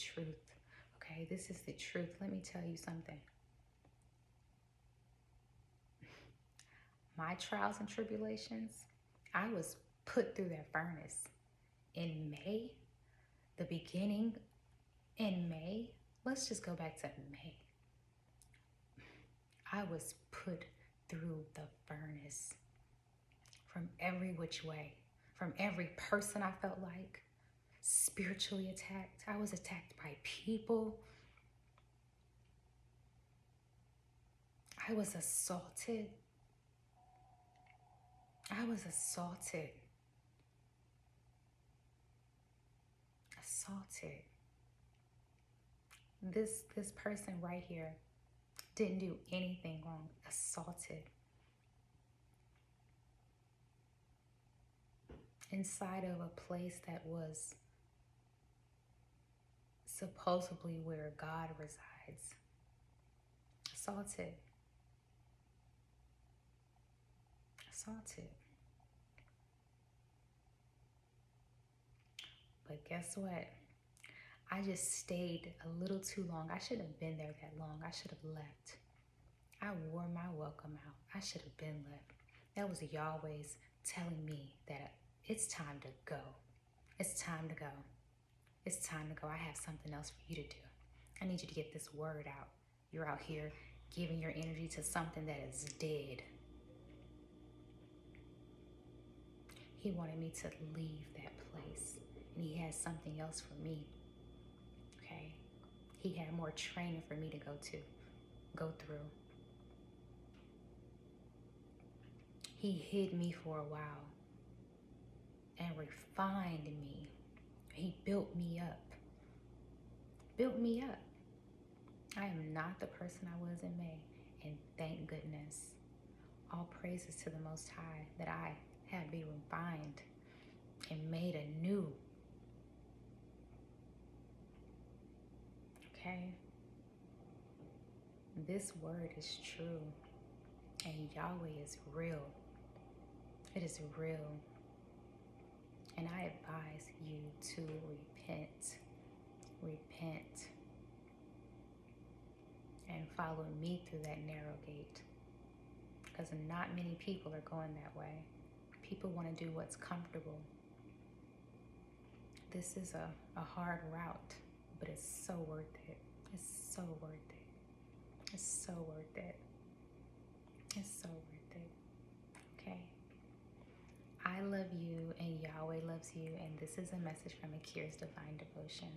truth. Okay, this is the truth. Let me tell you something. My trials and tribulations, I was put through that furnace in May, the beginning in May. Let's just go back to May. I was put through the furnace from every which way, from every person I felt like, spiritually attacked. I was attacked by people. I was assaulted. I was assaulted. Assaulted. This person right here didn't do anything wrong. Assaulted. Inside of a place that was supposedly where God resides. Assaulted. Assaulted. But guess what? I just stayed a little too long. I shouldn't have been there that long. I should have left. I wore my welcome out. I should have been left. That was Yahweh's telling me that it's time to go. It's time to go. It's time to go. I have something else for you to do. I need you to get this word out. You're out here giving your energy to something that is dead. He wanted me to leave that place, and he has something else for me. Okay? He had more training for me to go through. He hid me for a while and refined me. He built me up. Built me up. I am not the person I was in May, and thank goodness. All praises to the Most High that I have been refined and made anew. Okay? This word is true, and Yahweh is real. It is real. And I advise you to repent. Repent. And follow me through that narrow gate. Because not many people are going that way. People want to do what's comfortable. This is a hard route, but it's so worth it. It's so worth it. It's so worth it. It's so worth it. Okay? I love you and Yahweh loves you, and this is a message from Akerasdivinedevotion.